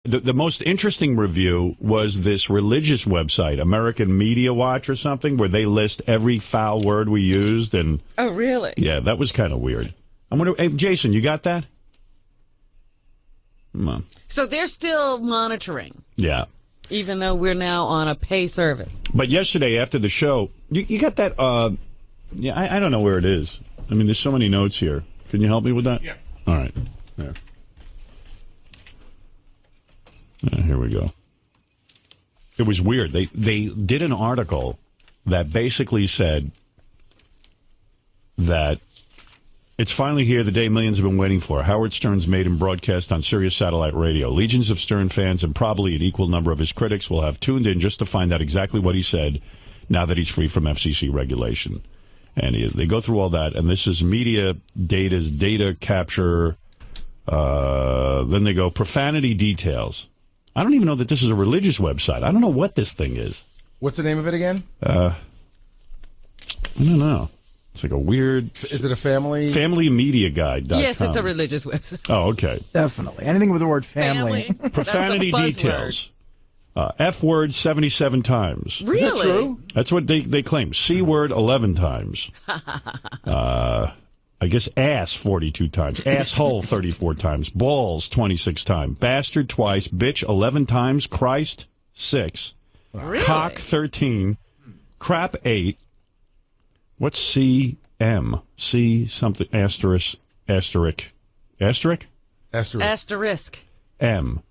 The most interesting review was this religious website, American Media Watch or something, where they list every foul word we used. And oh, really? Yeah, that was kind of weird. I wonder, hey, Jason, you got that? Come on. So they're still monitoring. Yeah. Even though we're now on a pay service. But yesterday after the show, you got that, yeah, I don't know where it is. I mean, there's so many notes here. Can you help me with that? Yeah. All right. There. Here we go. It was weird. They did an article that basically said that it's finally here, the day millions have been waiting for. Howard Stern's maiden broadcast on Sirius Satellite Radio. Legions of Stern fans and probably an equal number of his critics will have tuned in just to find out exactly what he said now that he's free from FCC regulation. And they go through all that, and this is media data's data capture. Then they go profanity details. I don't even know that this is a religious website. I don't know what this thing is. What's the name of it again? I don't know. It's like a weird... Is it a family? FamilyMediaGuide.com. Yes, it's a religious website. Oh, okay. Definitely. Anything with the word family. Profanity details. F word 77 times. Really? Is that true? That's what they claim. C word 11 times. I guess ass 42 times. Asshole 34 times. Balls 26 times. Bastard twice. Bitch 11 times. Christ 6. Really? Cock 13. Crap 8. What's C-M? C something asterisk. Asterisk. Asterisk? Asterisk. M.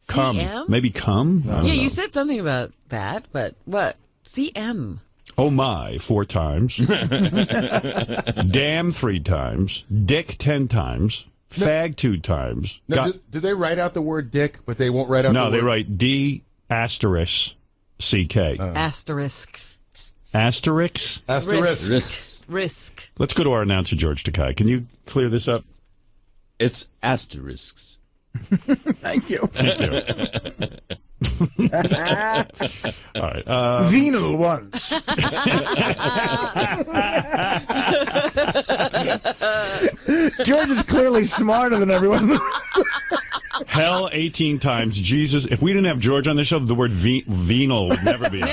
Cum. CM? Maybe cum? Yeah, you said something about that, but what? CM. Oh my, 4 times. Damn 3 times. Dick 10 times. Fag 2 times. No, do they write out the word dick, but they won't write out the word? No, they write D asterisk C-K. Asterisks. Asterisks? Asterisk. Risk. Let's go to our announcer, George Takei. Can you clear this up? It's asterisks. Thank you. Thank you. All right. Venal ones. George is clearly smarter than everyone. Hell 18 times. Jesus. If we didn't have George on the show, the word venal would never be on.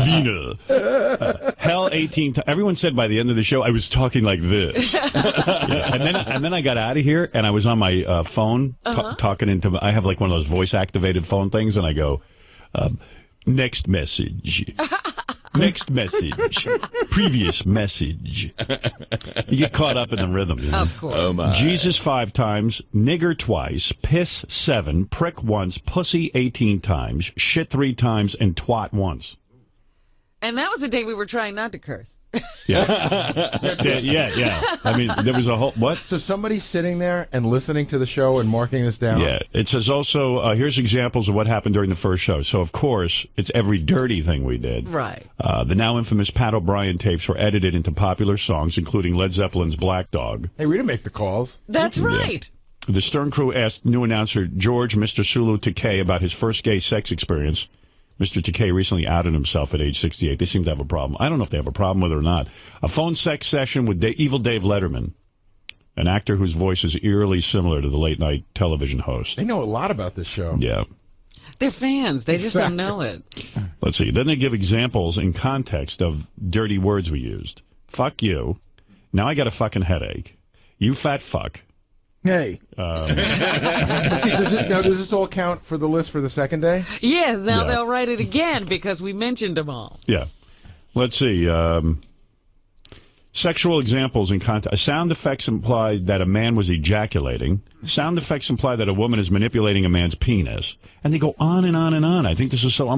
Venal. Hell 18 times. Everyone said by the end of the show, I was talking like this. Yeah. And then I got out of here, and I was on my phone talking into... I have like one of those voice-activated phone things, and I go, next message. Next message. Previous message. You get caught up in the rhythm. You know? Of course. Oh, my. Jesus 5 times, nigger twice, piss 7, prick once, pussy 18 times, shit 3 times, and twat once. And that was the day we were trying not to curse. Yeah. yeah. I mean, there was a whole... What? So somebody's sitting there and listening to the show and marking this down? Yeah. It says also, here's examples of what happened during the first show. So, of course, it's every dirty thing we did. Right. The now infamous Pat O'Brien tapes were edited into popular songs, including Led Zeppelin's Black Dog. Hey, we didn't make the calls. That's right. The Stern crew asked new announcer George Mr. Sulu Takei about his first gay sex experience. Mr. Takei recently outed himself at age 68. They seem to have a problem. I don't know if they have a problem with it or not. A phone sex session with Evil Dave Letterman, an actor whose voice is eerily similar to the late-night television host. They know a lot about this show. Yeah. They're fans. They just don't know it. Let's see. Then they give examples in context of dirty words we used. Fuck you. Now I got a fucking headache. You fat fuck. Hey. Let's see, does this all count for the list for the second day? Yeah, now Yeah. they'll write it again because we mentioned them all. Yeah. Let's see. Sexual examples in context. Sound effects imply that a man was ejaculating. Sound effects imply that a woman is manipulating a man's penis. And they go on and on and on. I think this is so...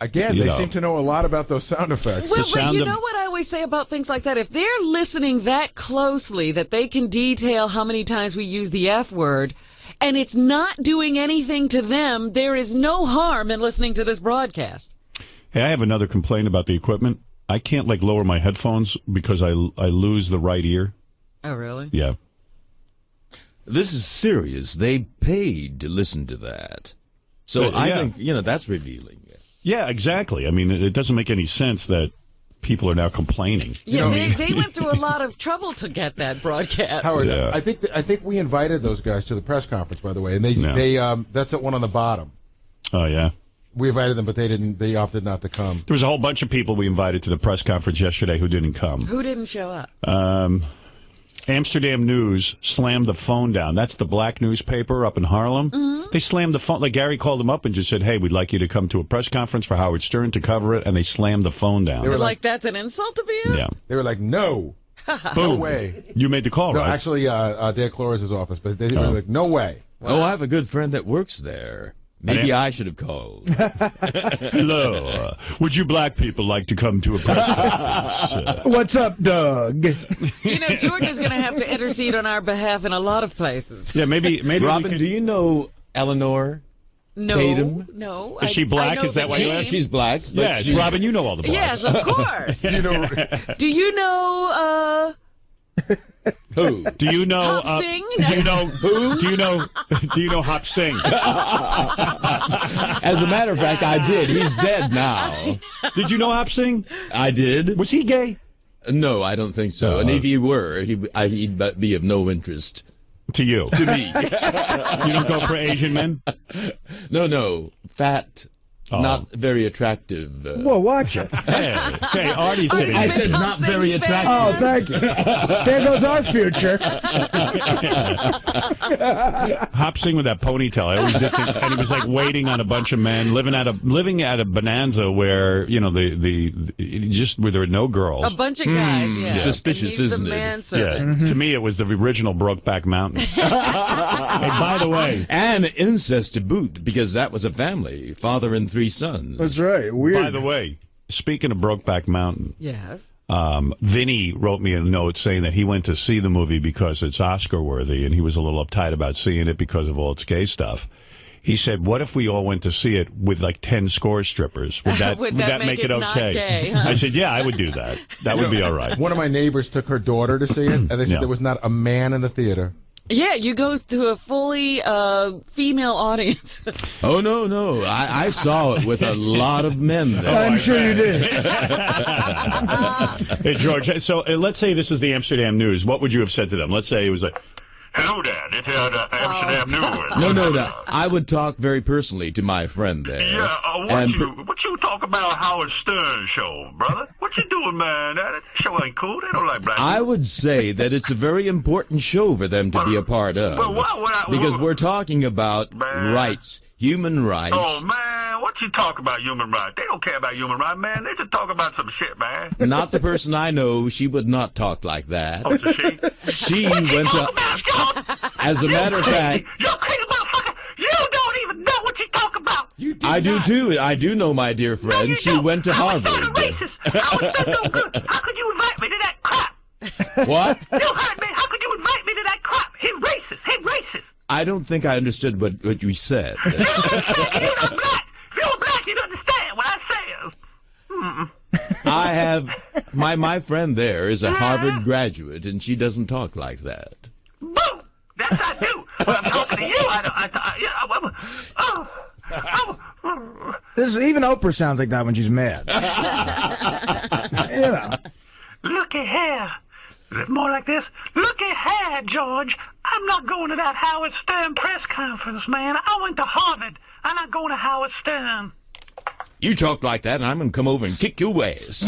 Again, they seem to know a lot about those sound effects. Well, sound but you of- know what I always say about things like that? If they're listening that closely that they can detail how many times we use the F word, and it's not doing anything to them, there is no harm in listening to this broadcast. Hey, I have another complaint about the equipment. I can't, lower my headphones because I lose the right ear. Oh, really? Yeah. This is serious. They paid to listen to that. So Yeah. I think, that's revealing. Yeah, exactly. I mean, it doesn't make any sense that people are now complaining. Yeah, they went through a lot of trouble to get that broadcast. Howard, Yeah. I think we invited those guys to the press conference, by the way, and they that's that one on the bottom. Oh, yeah. We invited them, but they didn't. They opted not to come. There was a whole bunch of people we invited to the press conference yesterday who didn't come. Who didn't show up? Amsterdam News slammed the phone down. That's the black newspaper up in Harlem. Mm-hmm. They slammed the phone. Like Gary called them up and just said, "Hey, we'd like you to come to a press conference for Howard Stern to cover it," and they slammed the phone down. They were Like that's an insult to be asked? Yeah. They were like, "No, no way." You made the call, No, right? actually, Dan Flores' office, but they were like, "No way." Oh, I have a good friend that works there. Maybe I should have called. Hello. Would you black people like to come to a press conference? What's up, Doug? You know, George is going to have to intercede on our behalf in a lot of places. Yeah, maybe. Robin, do you know Eleanor? No, Tatum? no. Is she black? Is that why you asked? She's black. But Yes, she's, Robin, you know all the blacks. Yes, of course. You know, Do you know, Who? Do you know? Hop Sing? Do you know who? Do you know? Do you know Hop Sing? As a matter of fact, I did. He's dead now. Did you know Hop Sing? I did. Was he gay? No, I don't think so. And if he were, he'd be of no interest To you? to me. You don't go for Asian men? No. Fat, not very attractive. Well, watch it. Hey, Artie's sitting I there. said not very attractive. Oh, thank you. There goes our future. Hop Sing with that ponytail. I always did think, and he was like waiting on a bunch of men, living at a bonanza where just where there were no girls. a bunch of guys, yeah. Suspicious, And he's isn't the it? manservant. Yeah, to me it was the original Brokeback Mountain. Hey, by the way, And incest to boot, because that was a family, father and 3 sons. That's right. Weird. by the way, speaking of Brokeback Mountain, Yes. Vinny wrote me a note saying that he went to see the movie because it's Oscar worthy, and he was a little uptight about seeing it because of all its gay stuff. He said, "What if we all went to see it with like 10 score strippers? Would that Would that make it not okay?" gay, huh? I said, "Yeah, I would do that. That would be all right." one of my neighbors took her daughter to see it, and they said Yeah. there was not a man in the theater. Yeah, you go to a fully female audience. Oh, no. I saw it with a lot of men there. I'm sure you did. Hey, George. So let's say this is the Amsterdam News. What would you have said to them? Let's say it was like, Hello there, this is the Amsterdam News. No. I would talk very personally to my friend there. Yeah, And what you talk about Howard Stern show, brother? What you doing, man? That show ain't cool. They don't like black I people. would say that it's a very important show for them to be a part of. Well, why would I- because we're talking about Man. rights, human rights. Oh, man, what you talk about human rights? They don't care about human rights, man. They just talk about some shit, man. Not the person I know. She would not talk like that. Oh, it's a she? She What you went talk to. about, George? As a matter of fact, You crazy motherfucker. You don't even know what you talk about. You I do too. I do know my dear No, friend. you She don't. went to Howard Harvard. Stern a racist. Howard Stern no good. How could you invite me to that crap? What? You heard me. How could you invite me to that crap? He racist. He racist. I don't think I understood what you said. You don't understand. You're not black. If you were black, you'd understand what I say. I have my friend there is a Harvard graduate, and she doesn't talk like that. Boom. That's I do. When I'm talking to you, Even Oprah sounds like that when she's mad. You know. Looky here. Is it more like this? Looky here, George. I'm not going to that Howard Stern press conference, man. I went to Harvard. I'm not going to Howard Stern. You talk like that, and I'm going to come over and kick your ass.